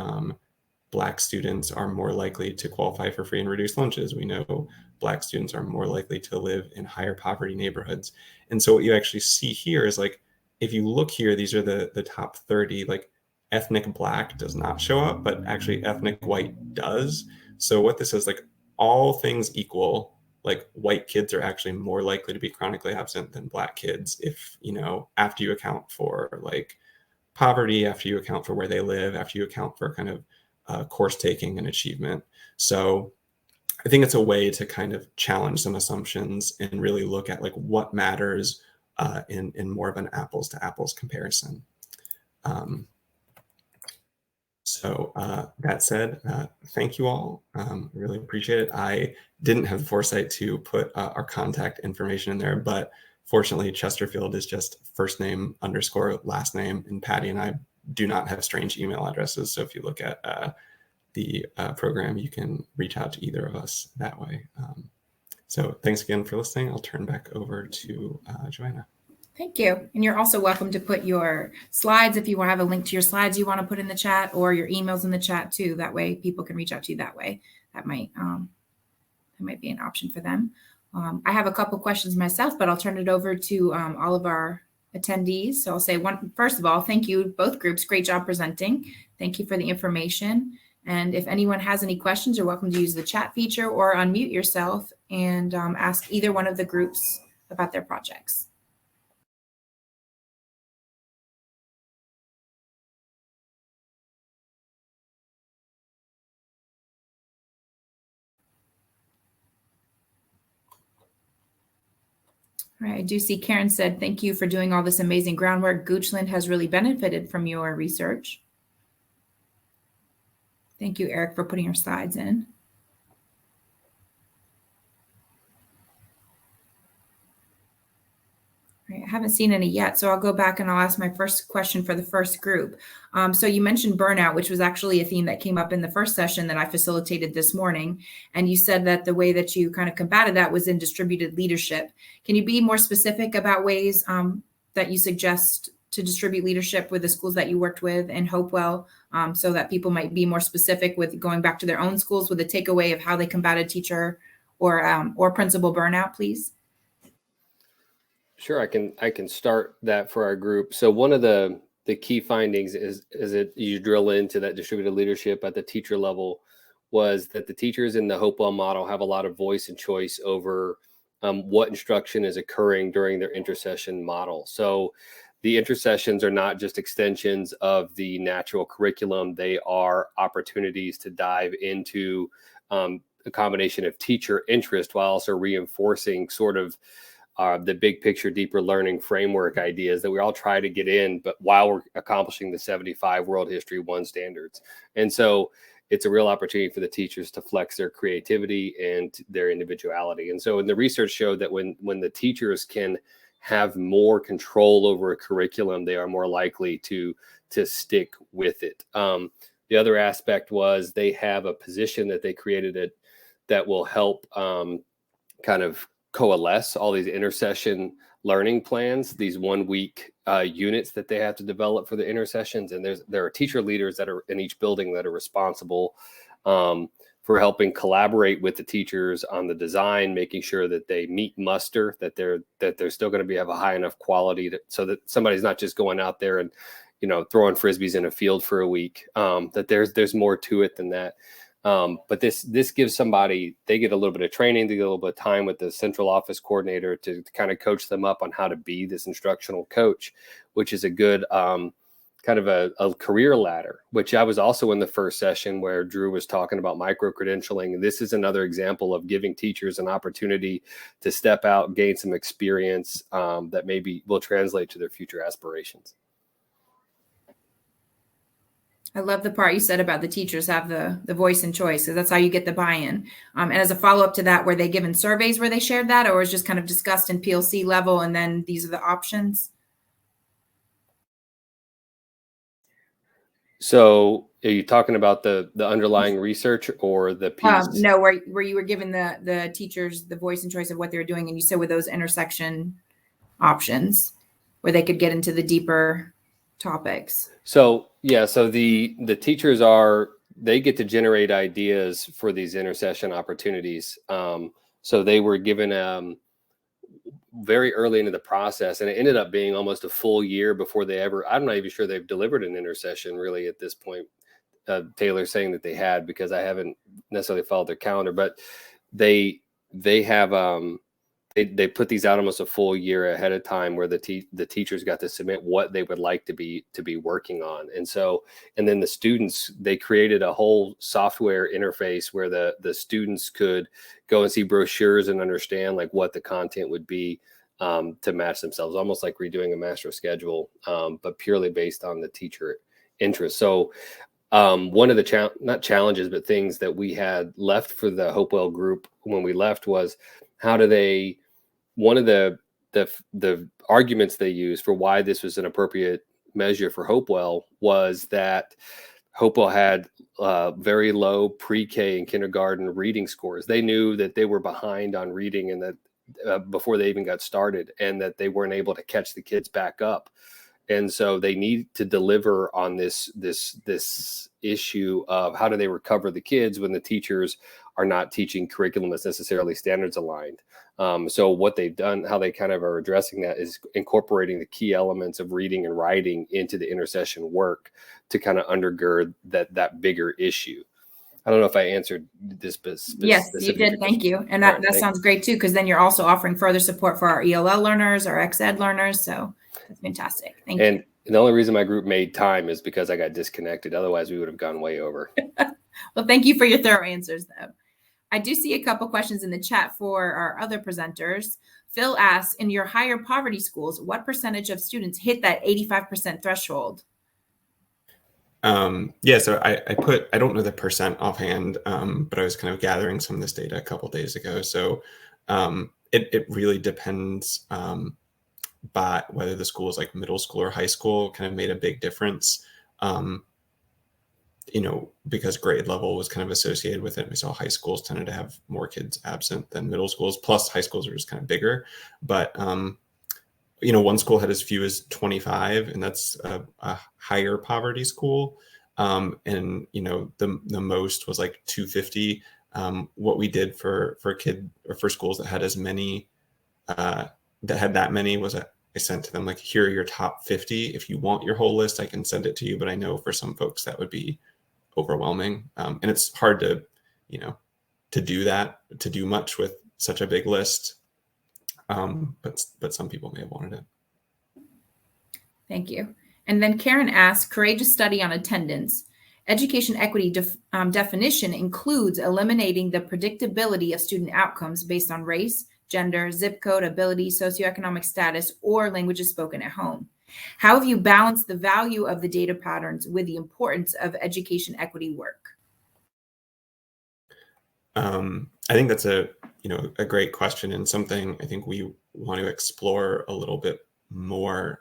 Black students are more likely to qualify for free and reduced lunches. We know Black students are more likely to live in higher poverty neighborhoods. And so what you actually see here is like, if you look here, these are the top 30, like ethnic Black does not show up, but actually ethnic white does. So what this is, like all things equal, like white kids are actually more likely to be chronically absent than Black kids if, after you account for like poverty, after you account for where they live, after you account for kind of course taking and achievement. So I think it's a way to kind of challenge some assumptions and really look at like what matters in more of an apples to apples comparison. So that said, thank you all. Really appreciate it. I didn't have the foresight to put our contact information in there, but fortunately Chesterfield is just first name _ last name, and Patty and I do not have strange email addresses. So if you look at the program, you can reach out to either of us that way. So thanks again for listening. I'll turn back over to Joanna. Thank you. And you're also welcome to put your slides, if you want to have a link to your slides you want to put in the chat, or your emails in the chat too. That way people can reach out to you that way. That might be an option for them. I have a couple questions myself, but I'll turn it over to all of our attendees. So I'll say first of all, thank you, both groups. Great job presenting. Thank you for the information. And if anyone has any questions, you're welcome to use the chat feature or unmute yourself and ask either one of the groups about their projects. All right, I do see Karen said, thank you for doing all this amazing groundwork. Goochland has really benefited from your research. Thank you, Eric, for putting your slides in. All right, I haven't seen any yet, so I'll go back and I'll ask my first question for the first group. So you mentioned burnout, which was actually a theme that came up in the first session that I facilitated this morning. And you said that the way that you kind of combated that was in distributed leadership. Can you be more specific about ways that you suggest to distribute leadership with the schools that you worked with in Hopewell, so that people might be more specific with going back to their own schools with a takeaway of how they combated teacher or principal burnout, please? Sure, I can start that for our group. So one of the key findings is that you drill into that distributed leadership at the teacher level was that the teachers in the Hopewell model have a lot of voice and choice over what instruction is occurring during their intercession model. So the intercessions are not just extensions of the natural curriculum. They are opportunities to dive into a combination of teacher interest while also reinforcing sort of the big picture, deeper learning framework ideas that we all try to get in, but while we're accomplishing the 75 World History 1 standards. And so it's a real opportunity for the teachers to flex their creativity and their individuality. And so the research showed that when the teachers can have more control over a curriculum, they are more likely to stick with it. The other aspect was they have a position that they created that will help kind of coalesce all these intercession learning plans, these 1 week units that they have to develop for the intercessions. And there are teacher leaders that are in each building that are responsible for helping collaborate with the teachers on the design, making sure that they meet muster, that they're still going to have a high enough quality so that somebody's not just going out there and, throwing Frisbees in a field for a week, that there's more to it than that. But this gives somebody, they get a little bit of training, they get a little bit of time with the central office coordinator to kind of coach them up on how to be this instructional coach, which is a good kind of a career ladder, which I was also in the first session where Drew was talking about micro-credentialing. And this is another example of giving teachers an opportunity to step out, gain some experience that maybe will translate to their future aspirations. I love the part you said about the teachers have the voice and choice, because that's how you get the buy-in. And as a follow-up to that, were they given surveys where they shared that, or was just kind of discussed in PLC level and then these are the options? So are you talking about the underlying research or the piece? No, where you were given the teachers the voice and choice of what they were doing, and you said with those intersection options where they could get into the deeper topics. So yeah, so the teachers they get to generate ideas for these intercession opportunities. So they were given very early into the process, and it ended up being almost a full year before I'm not even sure they've delivered an intercession really at this point. Taylor's saying that they had, because I haven't necessarily followed their calendar, but they have they put these out almost a full year ahead of time, where the teachers got to submit what they would like to be working on. And then the students, they created a whole software interface where the students could go and see brochures and understand like what the content would be to match themselves, almost like redoing a master schedule, but purely based on the teacher interest. So one of the not challenges, but things that we had left for the Hopewell group when we left was one of the arguments they used for why this was an appropriate measure for Hopewell was that Hopewell had very low pre-K and kindergarten reading scores. They knew that they were behind on reading, and that before they even got started, and that they weren't able to catch the kids back up. And so they need to deliver on this issue of how do they recover the kids when the teachers are not teaching curriculum that's necessarily standards aligned. So what they've done, how they kind of are addressing that, is incorporating the key elements of reading and writing into the intersession work to kind of undergird that bigger issue. I don't know if I answered this. Yes, you did. Thank you. And that sounds great too, because then you're also offering further support for our ELL learners, our XED learners. So that's fantastic. Thank you. And the only reason my group made time is because I got disconnected. Otherwise, we would have gone way over. Well, thank you for your thorough answers, though. I do see a couple questions in the chat for our other presenters. Phil asks, in your higher poverty schools, what percentage of students hit that 85% threshold? Yeah, so I don't know the percent offhand, but I was kind of gathering some of this data a couple of days ago. So it really depends by whether the school is like middle school or high school, kind of made a big difference. Because grade level was kind of associated with it. We saw high schools tended to have more kids absent than middle schools, plus high schools are just kind of bigger. But, one school had as few as 25, and that's a higher poverty school. And, the most was like 250. What we did for schools that had as many, that had that many was I sent to them, like, here are your top 50. If you want your whole list, I can send it to you. But I know for some folks that would be overwhelming. And it's hard to do much with such a big list. But some people may have wanted it. Thank you. And then Karen asks, courageous study on attendance. Education equity definition includes eliminating the predictability of student outcomes based on race, gender, zip code, ability, socioeconomic status, or languages spoken at home. How have you balanced the value of the data patterns with the importance of education equity work? I think that's a great question, and something I think we want to explore a little bit more.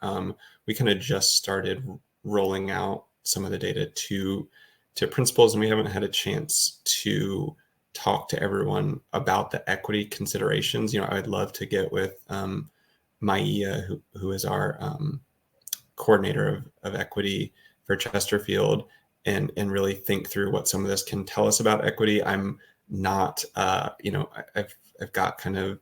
We kind of just started rolling out some of the data to principals, and we haven't had a chance to talk to everyone about the equity considerations. I would love to get with Maya, who is our coordinator of equity for Chesterfield, and really think through what some of this can tell us about equity. I'm not, I've got kind of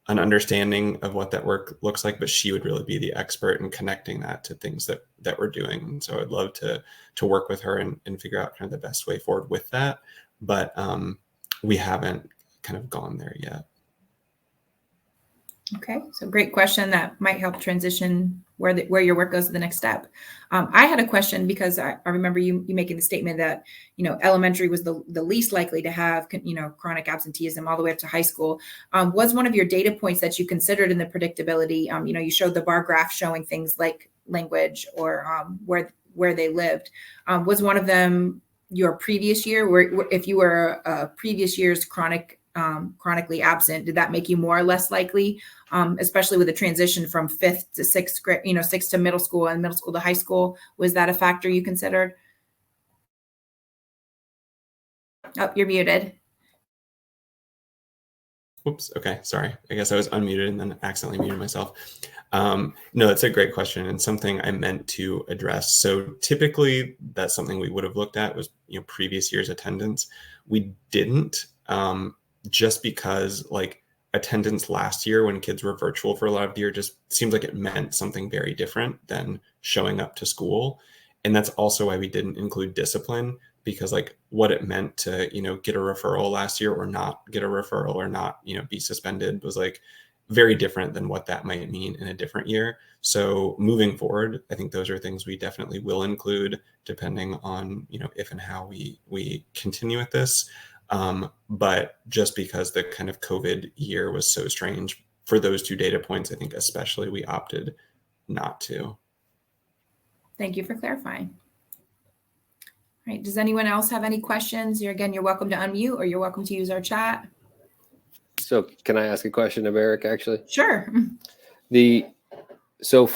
an understanding of what that work looks like, but she would really be the expert in connecting that to things that we're doing. And so I'd love to work with her and figure out kind of the best way forward with that. But we haven't kind of gone there yet. Okay, so great question that might help transition where your work goes to the next step. I had a question because I remember you making the statement that elementary was the least likely to have chronic absenteeism all the way up to high school. Was one of your data points that you considered in the predictability? You showed the bar graph showing things like language or where they lived. Was one of them your previous year, where if you were a previous year's chronically absent, did that make you more or less likely, especially with the transition from 5th to 6th grade, 6th to middle school and middle school to high school? Was that a factor you considered? Oh, you're muted. Oops. Okay. Sorry. I guess I was unmuted and then accidentally muted myself. No, that's a great question and something I meant to address. So typically that's something we would have looked at was, previous year's attendance. We didn't, just because like attendance last year when kids were virtual for a lot of the year just seems like it meant something very different than showing up to school. And that's also why we didn't include discipline, because like what it meant to, get a referral last year or not get a referral or not, be suspended was like very different than what that might mean in a different year. So moving forward, I think those are things we definitely will include depending on, if and how we continue with this. But just because the kind of COVID year was so strange for those two data points, I think especially we opted not to. Thank you for clarifying. All right. Does anyone else have any questions? You're welcome to unmute or you're welcome to use our chat. So can I ask a question of Eric, actually? Sure. So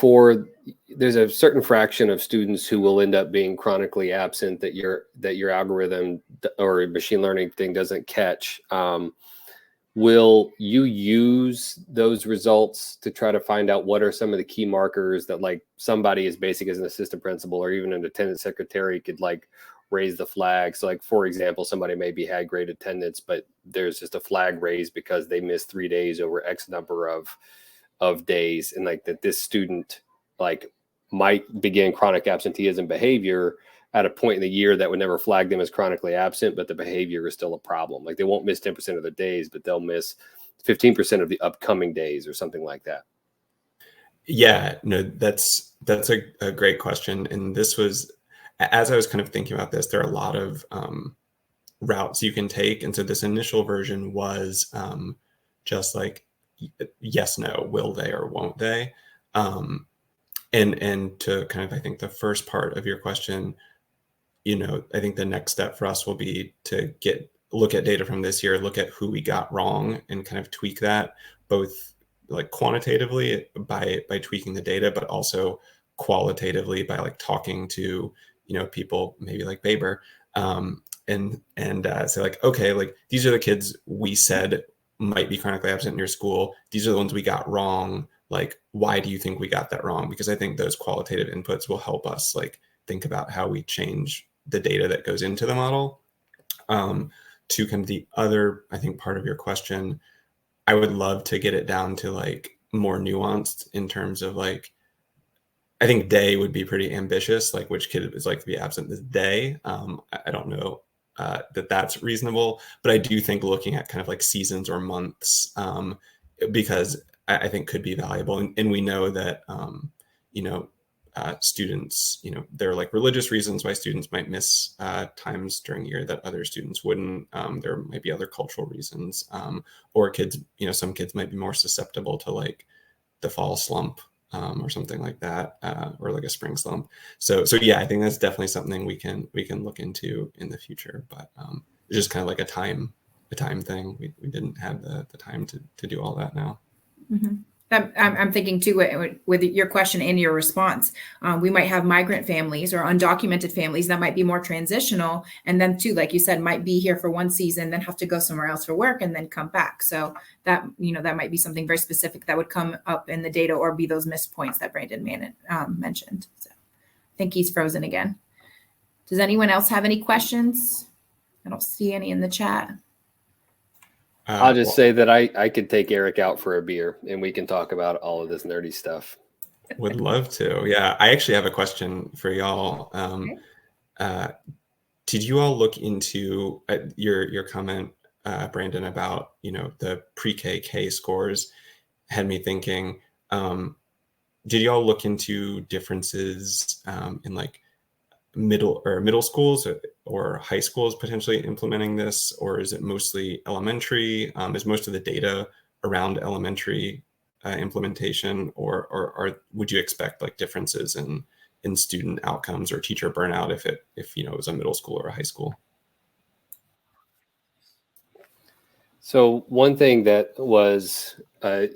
there's a certain fraction of students who will end up being chronically absent that your algorithm or machine learning thing doesn't catch. Will you use those results to try to find out what are some of the key markers that like somebody as basic as an assistant principal or even an attendance secretary could like raise the flag? So like, for example, somebody maybe had great attendance, but there's just a flag raised because they missed 3 days over X number of days. And like that this student like might begin chronic absenteeism behavior at a point in the year that would never flag them as chronically absent, but the behavior is still a problem. Like they won't miss 10% of the days, but they'll miss 15% of the upcoming days or something like that. Yeah, no, that's a great question. And this was, as I was kind of thinking about this, there are a lot of routes you can take. And so this initial version was just like, yes, no, will they or won't they? And to kind of, I think the first part of your question, I think the next step for us will be to look at data from this year, look at who we got wrong and kind of tweak that both like quantitatively by tweaking the data, but also qualitatively by like talking to, people maybe like Baber and say like, okay, like these are the kids we said might be chronically absent in your school. These are the ones we got wrong. Like, why do you think we got that wrong? Because I think those qualitative inputs will help us like think about how we change the data that goes into the model. To kind of the other, I think, part of your question, I would love to get it down to like more nuanced in terms of like, I think day would be pretty ambitious, like which kid is like to be absent this day. I don't know that's reasonable, but I do think looking at kind of like seasons or months, because I think could be valuable. And we know that, students, there are like religious reasons why students might miss times during the year that other students wouldn't. There might be other cultural reasons, or kids, some kids might be more susceptible to like the fall slump or something like that, or like a spring slump. So yeah, I think that's definitely something we can look into in the future. But it's just kind of like a time thing. We didn't have the time to do all that now. Mm-hmm. I'm thinking too, with your question and your response, we might have migrant families or undocumented families that might be more transitional. And then too, like you said, might be here for one season, then have to go somewhere else for work and then come back. So that, that might be something very specific that would come up in the data or be those missed points that Brandon mentioned. So I think he's frozen again. Does anyone else have any questions? I don't see any in the chat. I'll just say that I could take Eric out for a beer and we can talk about all of this nerdy stuff. Would love to. Yeah, I actually have a question for y'all. Did you all look into your comment, Brandon, about the pre-K K scores? Had me thinking. Did y'all look into differences in like middle schools or high schools potentially implementing this, or is it mostly elementary? Is most of the data around elementary implementation, or would you expect like differences in student outcomes or teacher burnout if it was a middle school or a high school? So one thing that was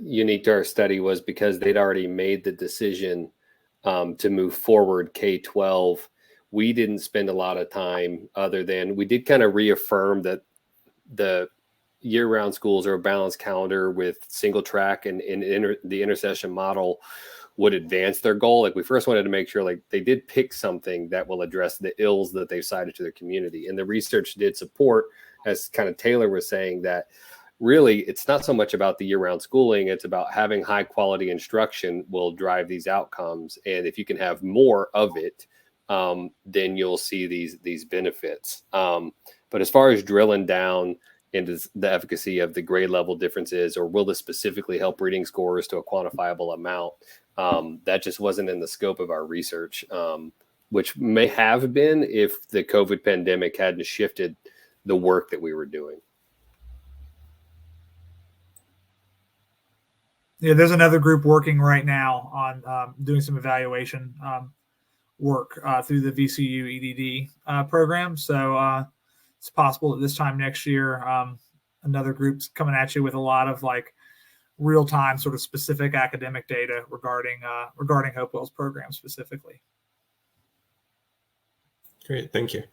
unique to our study was because they'd already made the decision to move forward K-12. We didn't spend a lot of time other than we did kind of reaffirm that the year-round schools are a balanced calendar with single track and the intercession model would advance their goal. Like we first wanted to make sure like they did pick something that will address the ills that they've cited to their community. And the research did support, as kind of Taylor was saying, that really it's not so much about the year-round schooling, it's about having high quality instruction will drive these outcomes. And if you can have more of it, then you'll see these benefits. But as far as drilling down into the efficacy of the grade level differences, or will this specifically help reading scores to a quantifiable amount, that just wasn't in the scope of our research, which may have been if the COVID pandemic hadn't shifted the work that we were doing. Yeah, there's another group working right now on doing some evaluation work through the VCU EDD program. So it's possible that this time next year, another group's coming at you with a lot of like real-time sort of specific academic data regarding Hopewell's program specifically. Great, thank you.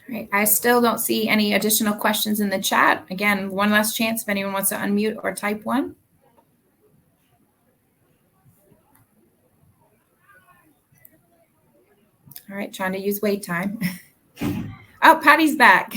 All right. I still don't see any additional questions in the chat. Again, one last chance if anyone wants to unmute or type one. All right, trying to use wait time. Oh, Patty's back.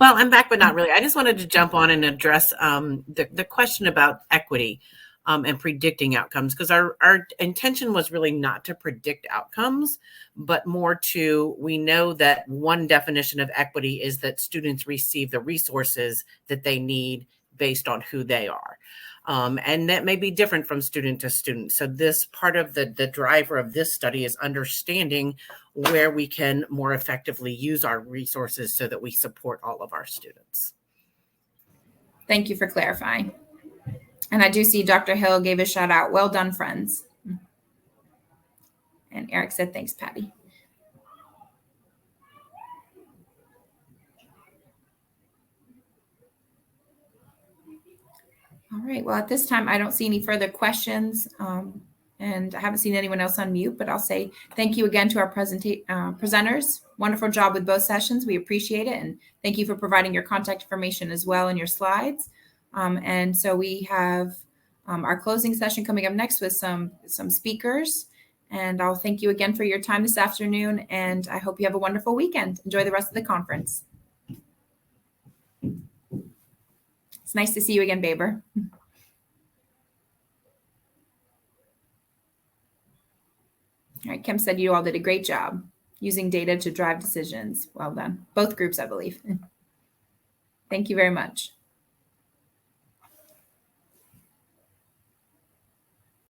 Well, I'm back, but not really. I just wanted to jump on and address the question about equity and predicting outcomes, because our intention was really not to predict outcomes, but more to, we know that one definition of equity is that students receive the resources that they need based on who they are. And that may be different from student to student. So this part of the driver of this study is understanding where we can more effectively use our resources so that we support all of our students. Thank you for clarifying. And I do see Dr. Hill gave a shout out. Well done, friends. And Eric said, thanks, Patty. All right. Well, at this time, I don't see any further questions. And I haven't seen anyone else on mute, but I'll say thank you again to our presenters. Wonderful job with both sessions. We appreciate it. And thank you for providing your contact information as well in your slides. And so we have our closing session coming up next with some speakers. And I'll thank you again for your time this afternoon. And I hope you have a wonderful weekend. Enjoy the rest of the conference. It's nice to see you again, Baber. All right, Kim said you all did a great job using data to drive decisions. Well done. Both groups, I believe. Thank you very much.